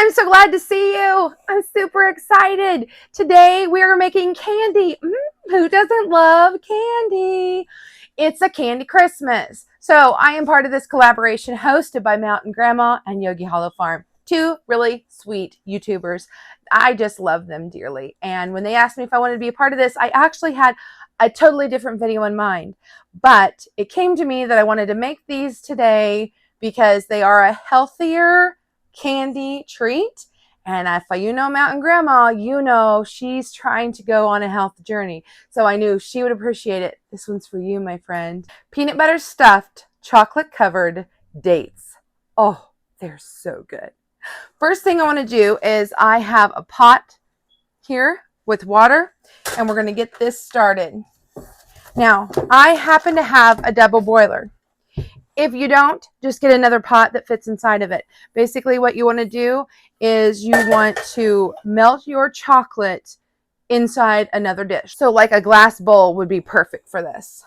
I'm so glad to see you. I'm super excited. Today we are making candy. Who doesn't love candy? It's a candy Christmas. So I am part of this collaboration hosted by Mountain Grandma and Yogi Hollow Farm. Two really sweet YouTubers. I just love them dearly. And when they asked me if I wanted to be a part of this, I actually had a totally different video in mind. But it came to me that I wanted to make these today because they are a healthier candy treat. And if you know Mountain Grandma, you know she's trying to go on a health journey. So I knew she would appreciate it. This one's for you, my friend. Peanut butter stuffed, chocolate covered dates. Oh, they're so good. First thing I want to do is I have a pot here with water, and we're going to get this started. Now, I happen to have a double boiler. If you don't, just get another pot that fits inside of it. Basically, what you want to do is you want to melt your chocolate inside another dish. So like a glass bowl would be perfect for this.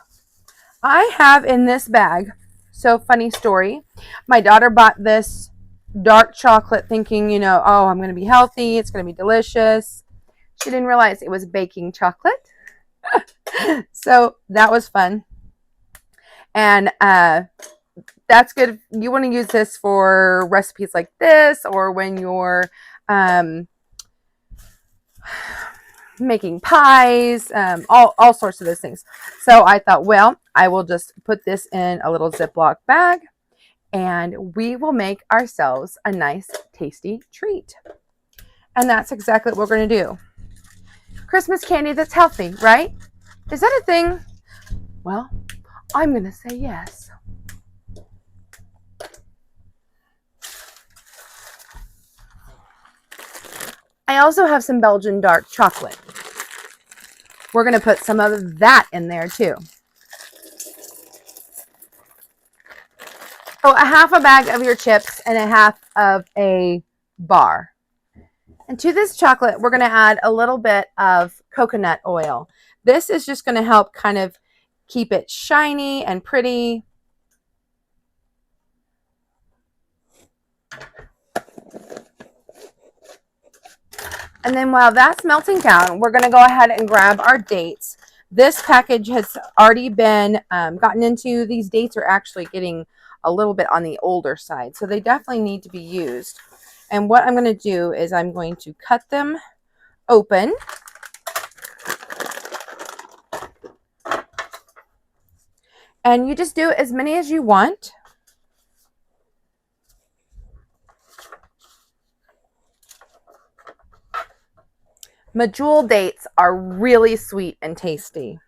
I have in this bag, so funny story, my daughter bought this dark chocolate thinking, oh, I'm going to be healthy. It's going to be delicious. She didn't realize it was baking chocolate. So that was fun. And that's good. You want to use this for recipes like this, or when you're making pies, all sorts of those things. So I thought, well, I will just put this in a little Ziploc bag, and we will make ourselves a nice, tasty treat. And that's exactly what we're going to do. Christmas candy that's healthy, right? Is that a thing? Well, I'm going to say yes. I also have some Belgian dark chocolate. We're going to put some of that in there too. So a half a bag of your chips and a half of a bar. And to this chocolate, we're going to add a little bit of coconut oil. This is just going to help kind of keep it shiny and pretty. And then while that's melting down, we're going to go ahead and grab our dates. This package has already been gotten into. These dates are actually getting a little bit on the older side, so they definitely need to be used. And what I'm going to do is I'm going to cut them open. And you just do as many as you want. Medjool dates are really sweet and tasty.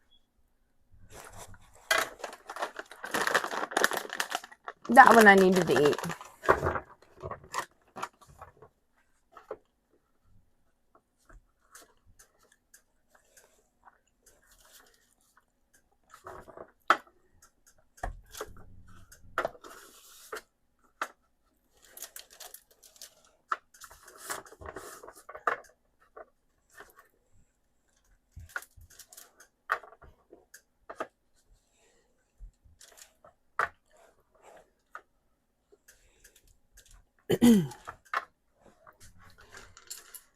That one I needed to eat.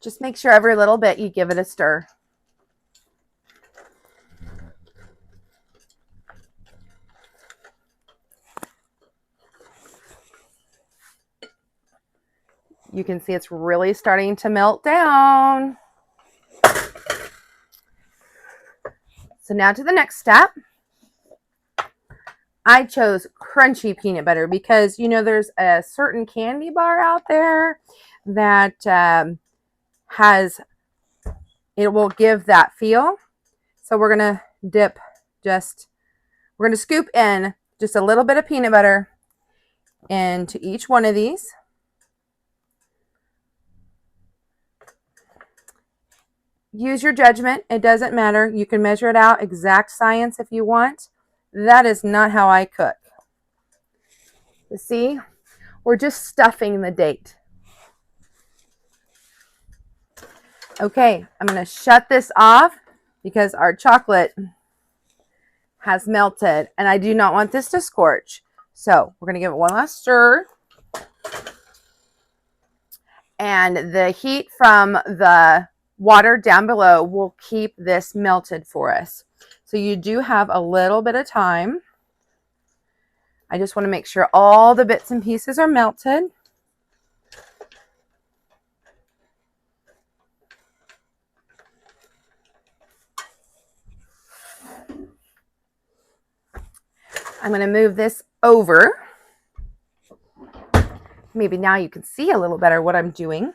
Just make sure every little bit you give it a stir. You can see it's really starting to melt down. So now to the next step. I chose crunchy peanut butter because, there's a certain candy bar out there that it will give that feel. So we're going to scoop in just a little bit of peanut butter into each one of these. Use your judgment. It doesn't matter. You can measure it out, exact science if you want. That is not how I cook. You see, we're just stuffing the date. Okay, I'm going to shut this off because our chocolate has melted and I do not want this to scorch. So we're going to give it one last stir. And and the heat from the water down below will keep this melted for us. So you do have a little bit of time. I just want to make sure all the bits and pieces are melted. I'm going to move this over. Maybe now you can see a little better what I'm doing.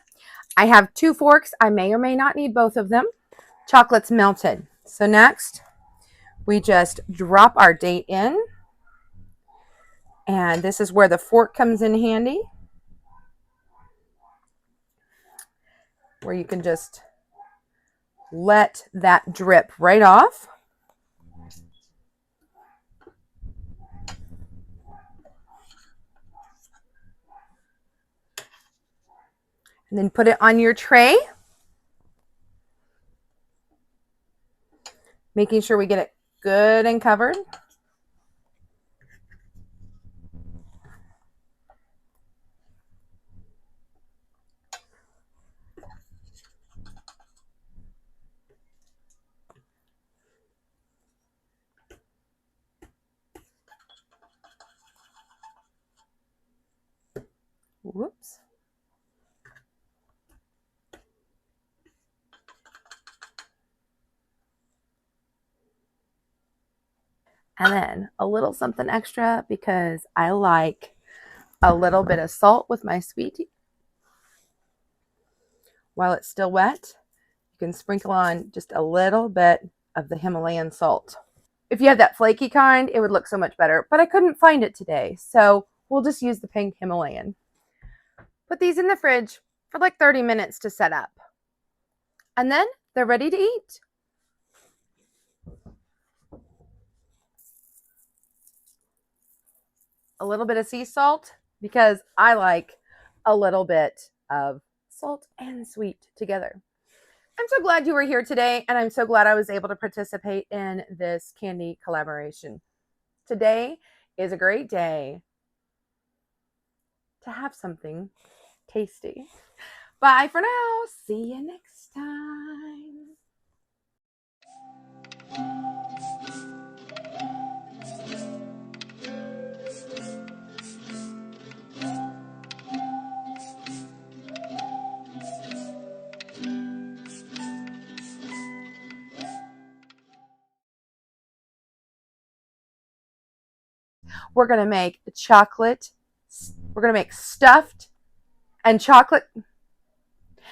I have 2 forks. I may or may not need both of them. Chocolate's melted. So next, we just drop our date in. And this is where the fork comes in handy, where you can just let that drip right off. And then put it on your tray, making sure we get it good and covered. Whoops. And then a little something extra because I like a little bit of salt with my sweet tea. While it's still wet, you can sprinkle on just a little bit of the Himalayan salt. If you have that flaky kind, it would look so much better, but I couldn't find it today, so we'll just use the pink Himalayan. Put these in the fridge for like 30 minutes to set up. And then they're ready to eat. A little bit of sea salt because I like a little bit of salt and sweet together. I'm so glad you were here today, and I'm so glad I was able to participate in this candy collaboration. Today is a great day to have something tasty. Bye for now. See you next time. We're going to make chocolate. We're going to make stuffed and chocolate